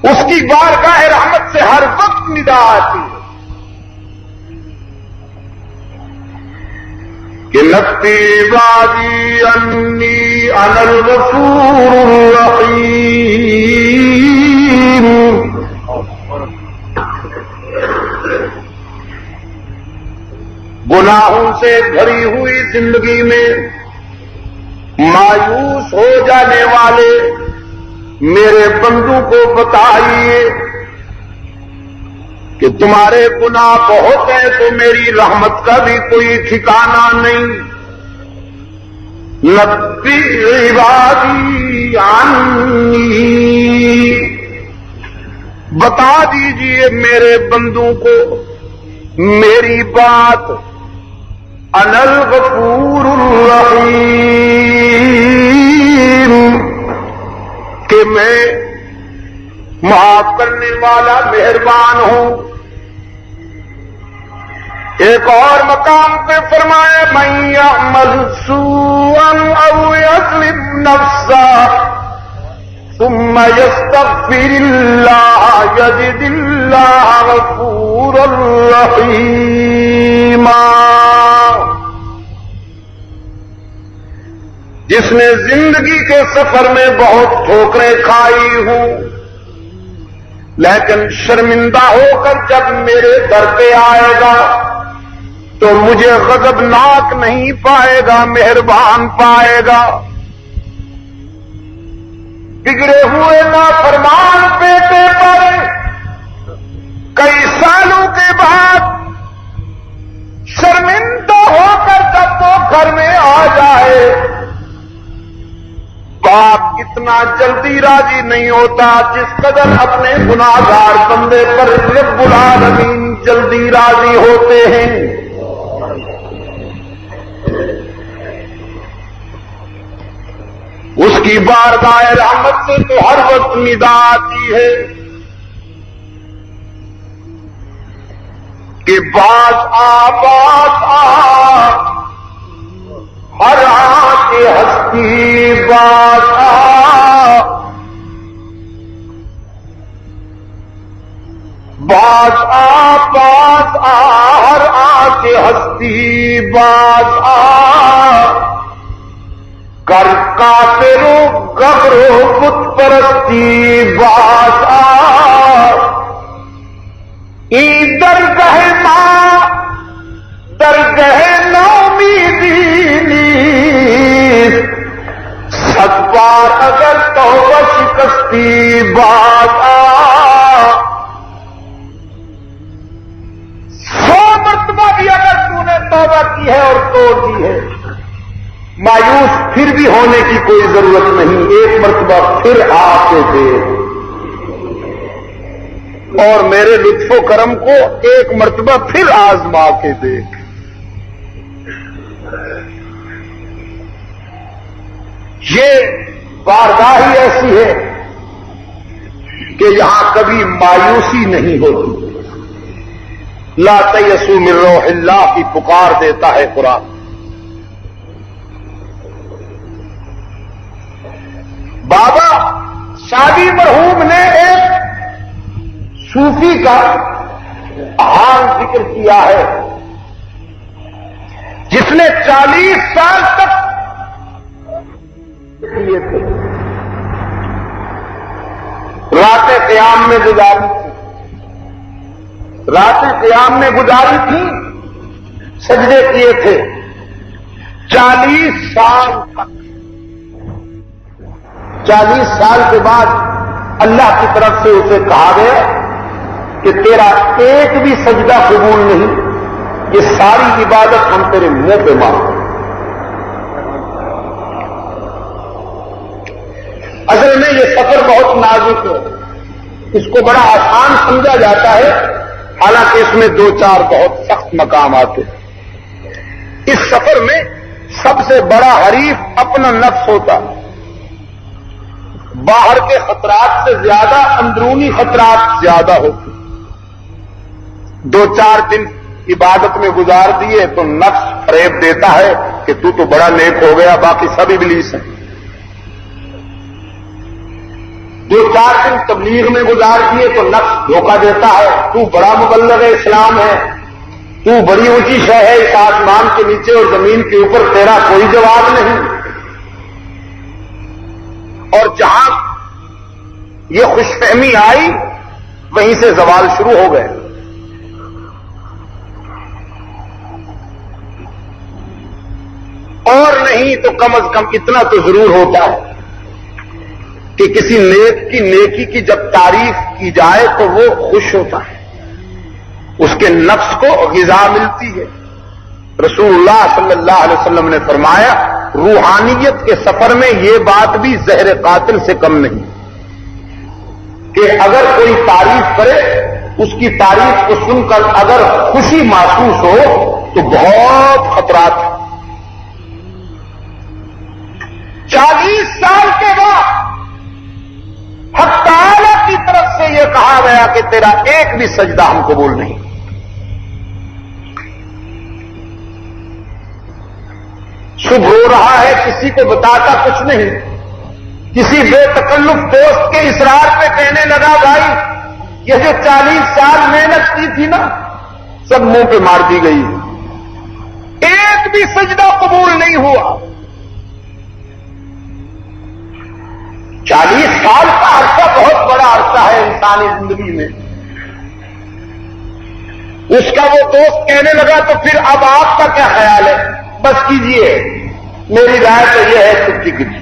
اس کی بارگاہ رحمت سے ہر وقت ندا آتی ہے کہ نفی عبادی انی انا الغفور الرحیم. گناہوں سے بھری ہوئی زندگی میں مایوس ہو جانے والے میرے بندوں کو بتائیے کہ تمہارے گناہ بہت ہیں تو میری رحمت کا بھی کوئی ٹھکانہ نہیں. نبی عبادی عنی، بتا دیجئے میرے بندوں کو میری بات. انا الغفور الرحیم، کہ میں معاف کرنے والا مہربان ہوں. ایک اور مقام پہ فرمایا من یعمل سوءا او یظلم نفسہ ثم یستغفر اللہ یجد اللہ غفورا رحیما. جس نے زندگی کے سفر میں بہت ٹھوکریں کھائی ہوں لیکن شرمندہ ہو کر جب میرے در پہ آئے گا تو مجھے غضبناک نہیں پائے گا، مہربان پائے گا. بگڑے ہوئے نافرمان بیٹے پر کئی سالوں کے بعد شرمندہ ہو کر جب وہ گھر میں آ جائے، باپ اتنا جلدی راضی نہیں ہوتا جس قدر اپنے گناہگار بندے پر رب العالمین جلدی راضی ہوتے ہیں. اس کی بارگاہ رحمت سے تو ہر وقت ندا آتی ہے کہ باز ہر آنکھ ہستی باز ہر آنکھ ہستی باز کر کافرو گبرو بت پرستی باز ای درگاہ ماں درگاہ نومیدی نیست صد بار اگر توبہ شکستی باز 100 مرتبہ بھی اگر تو نے توبہ کی ہے اور توڑ دی ہے، مایوس پھر بھی ہونے کی کوئی ضرورت نہیں. ایک مرتبہ پھر آ کے دے اور میرے لطف و کرم کو ایک مرتبہ پھر آزما کے دیکھ. یہ بارگاہ ہی ایسی ہے کہ یہاں کبھی مایوسی نہیں ہوتی. لا تیسوا من روح اللہ کی پکار دیتا ہے قرآن. بابا شادی مرحوم نے ایک صوفی کا حال ذکر کیا ہے جس نے 40 سال تک کیے تھے، راتیں قیام میں گزاری تھی، راتیں قیام میں گزاری تھی، سجدے کیے تھے 40 سال تک. 40 سال کے بعد اللہ کی طرف سے اسے کہا گیا کہ تیرا ایک بھی سجدہ قبول نہیں، یہ ساری عبادت ہم تیرے منہ پہ مانگتے ہیں. اصل میں یہ سفر بہت نازک ہے، اس کو بڑا آسان سمجھا جاتا ہے، حالانکہ اس میں 2-4 بہت سخت مقام آتے ہیں. اس سفر میں سب سے بڑا حریف اپنا نفس ہوتا ہے. باہر کے خطرات سے زیادہ اندرونی خطرات زیادہ ہوتے. 2-4 دن عبادت میں گزار دیے تو نفس فریب دیتا ہے کہ تو بڑا نیک ہو گیا، باقی سب ابلیس ہیں. 2-4 دن تبلیغ میں گزار دیے تو نفس دھوکہ دیتا ہے، تو بڑا مبلغ اسلام ہے، تو بڑی اونچی شے ہے، اس آسمان کے نیچے اور زمین کے اوپر تیرا کوئی جواب نہیں۔ اور جہاں یہ خوش فہمی آئی وہیں سے زوال شروع ہو گئے۔ اور نہیں تو کم از کم اتنا تو ضرور ہوتا ہے کہ کسی نیک کی نیکی کی جب تعریف کی جائے تو وہ خوش ہوتا ہے، اس کے نفس کو غذا ملتی ہے۔ رسول اللہ صلی اللہ علیہ وسلم نے فرمایا روحانیت کے سفر میں یہ بات بھی زہر قاتل سے کم نہیں کہ اگر کوئی تعریف کرے اس کی تعریف کو سن کر اگر خوشی محسوس ہو تو بہت خطرات ہیں۔ 40 سال کے بعد حق تعالی کی طرف سے یہ کہا گیا کہ تیرا ایک بھی سجدہ ہم قبول نہیں۔ صبح رو رہا ہے، کسی کو بتاتا کچھ نہیں، کسی بے تکلف دوست کے اصرار پہ کہنے لگا بھائی یہ جو 40 سال محنت کی تھی نا سب منہ پہ مار دی گئی، ایک بھی سجدہ قبول نہیں ہوا۔ 40 سال کا عرصہ بہت بڑا عرصہ ہے انسانی زندگی میں۔ اس کا وہ دوست کہنے لگا تو پھر اب آپ کا کیا خیال ہے؟ بس کیجئے، میری رائے تو یہ ہے چھٹی کیجیے۔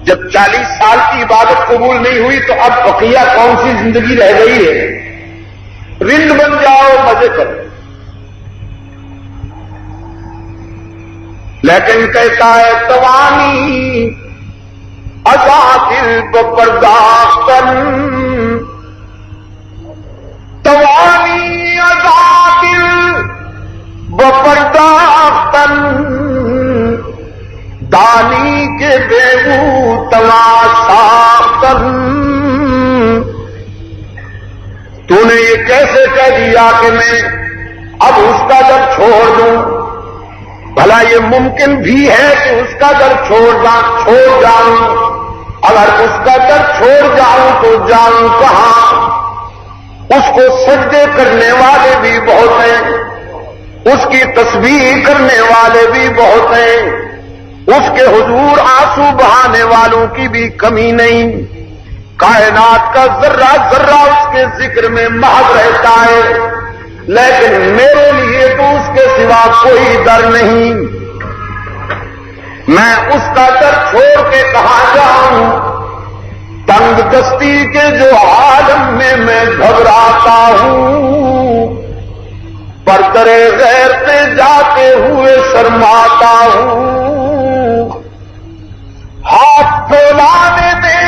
جب 40 سال کی عبادت قبول نہیں ہوئی تو اب بقیہ کون سی زندگی رہ گئی ہے؟ رند بن جاؤ، مزے کرو۔ لیکن کہتا ہے توانی ازا دل برداشتن، توانی ازا دل برداشتن، دانی کے بیگو تلاشاختن۔ تو نے یہ کیسے کہہ دیا کہ میں اب اس کا در چھوڑ دوں؟ بھلا یہ ممکن بھی ہے کہ اس کا در چھوڑ جاؤں؟ اگر اس کا در چھوڑ جاؤں تو جاؤں کہاں؟ اس کو سجدے کرنے والے بھی بہت ہیں، اس کی تسبیح کرنے والے بھی بہت ہیں، اس کے حضور آنسو بہانے والوں کی بھی کمی نہیں۔ کائنات کا ذرہ ذرہ اس کے ذکر میں محو رہتا ہے، لیکن میرے لیے تو اس کے سوا کوئی در نہیں۔ میں اس کا در چھوڑ کے کہاں جاؤں؟ تنگ دستی کے جو عالم میں گھبراتا ہوں، پردرے غیر سے جاتے ہوئے شرماتا ہوں۔ ہاتھ پھیلانے دے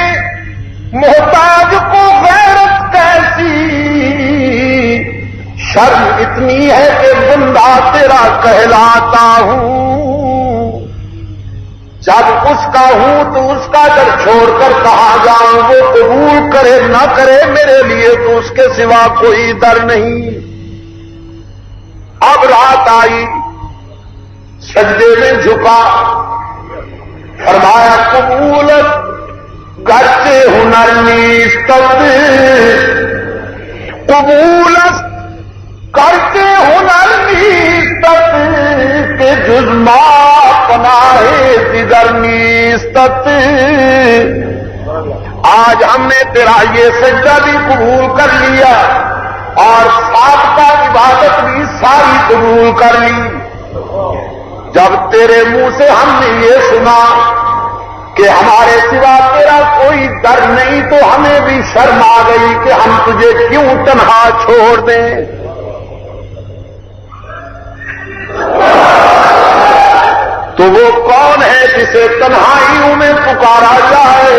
محتاج کو غیرت کیسی، شرم اتنی ہے کہ بندہ تیرا کہلاتا ہوں۔ جب اس کا ہوں تو اس کا در چھوڑ کر کہاں جاؤں؟ وہ قبول کرے نہ کرے میرے لیے تو اس کے سوا کوئی در نہیں۔ اب رات آئی، سجدے میں جھکا، فرمایا قبولت گرچہ ہنر نیست، قبولت کرتے ہنر نیست کہ جز ما پناہ دیگر نیست۔ آج ہم نے تیرا یہ سجدہ بھی قبول کر لیا اور سابقہ عبادت بھی ساری قبول کر لی۔ جب تیرے منہ سے ہم نے یہ سنا کہ ہمارے سوا تیرا کوئی در نہیں تو ہمیں بھی شرم آ گئی کہ ہم تجھے کیوں تنہا چھوڑ دیں۔ تو وہ کون ہے جسے تنہائیوں میں پکارا جائے؟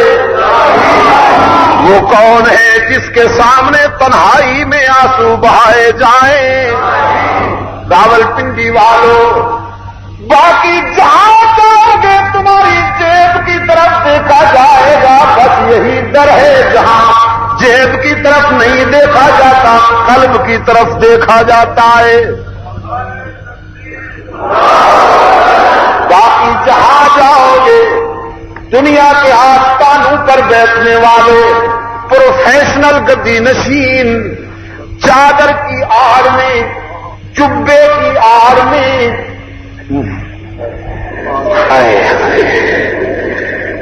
وہ کون ہے جس کے سامنے تنہائی میں آنسو بہائے جائیں؟ راولپنڈی والوں، باقی جہاں جاؤ گے تمہاری جیب کی طرف دیکھا جائے گا، بس یہی در ہے جہاں جیب کی طرف نہیں دیکھا جاتا، قلب کی طرف دیکھا جاتا ہے۔ باقی جہاں جاؤ گے دنیا کے آستانوں پر بیٹھنے والے پروفیشنل گدی نشین چادر کی آڑ میں چبے کی آڑ میں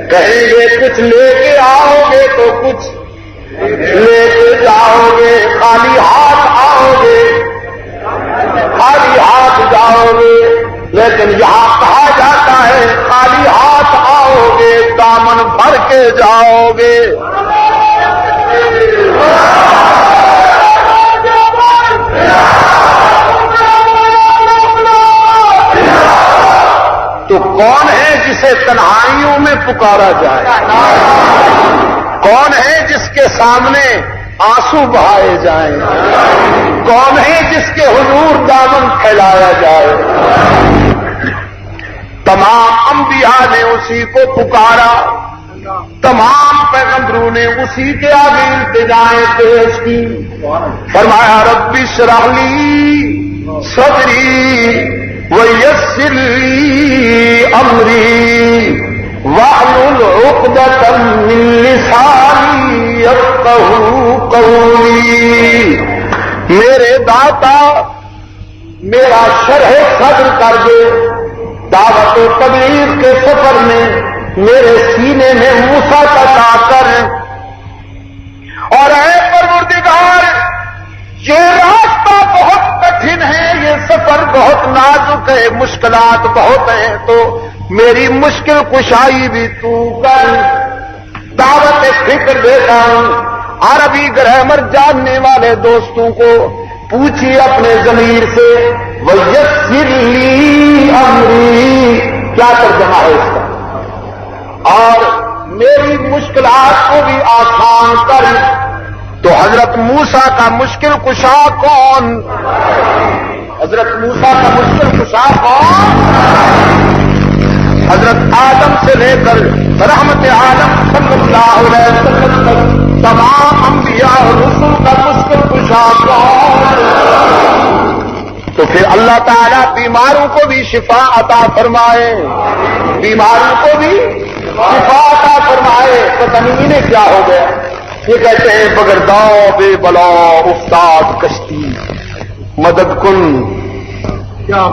کہیں گے کچھ لے کے آؤ گے تو کچھ لے کے جاؤ گے، خالی ہاتھ آؤ گے، خالی ہاتھ جاؤ گے، لیکن یہاں کہا جاتا ہے خالی ہاتھ آؤ گے دامن بھر کے جاؤ گے۔ تو کون ہے جسے تنہائیوں میں پکارا جائے؟ کون ہے جس کے سامنے آنسو بہائے جائیں؟ کون ہے جس کے حضور دامن پھیلایا جائے؟ تمام انبیاء نے اسی کو پکارا، تمام پیغمبروں نے اسی کے آگے التجائیں پیش کی۔ فرمایا رب اشرح لی صدری ویسر لی امری واحلل عقدۃ من لسانی یفقہوا قولی۔ میرے داتا میرا شرح صدر کر دے، دعوت و تبلیغ کے سفر میں میرے سینے میں وسعت عطا کر، اور اے پروردگار یہ راستہ بہت کٹھن ہے، یہ سفر بہت نازک ہے، مشکلات بہت ہیں، تو میری مشکل کشائی بھی تو کر۔ دعوت فکر دیتا ہوں، عربی گرامر جاننے والے دوستوں کو پوچھیے اپنے ضمیر سے، وَيَسِّرْ لِي أَمْرِي کیا ترجمہ ہے اس کا؟ اور میری مشکلات کو بھی آسان کر۔ تو حضرت موسیٰ کا مشکل کشا کون؟ حضرت موسیٰ کا مشکل کشا کون؟ حضرت آدم سے لے کر رحمت عالم صلی اللہ علیہ وسلم تک تمام انبیاء اور رسول کا مشکل کشا کون؟ تو پھر اللہ تعالیٰ بیماروں کو بھی شفا عطا فرمائے، بیماروں کو بھی شفا عطا فرمائے۔ پتہ نہیں انہیں کیا ہو گیا، یہ کہتے ہیں بگرداؤ بے بلا افتاد کشتی مدد کن، کیا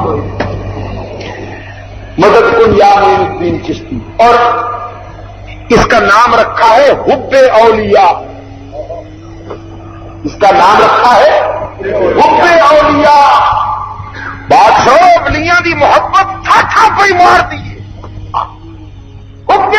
مدد کن یا معین الدین چشتی۔ اور اس کا نام رکھا ہے حب اولیاء، اس کا نام رکھا ہے حب اولیاء۔ بادشاہ اولیاء دی محبت تھا پہ مار دیے، حب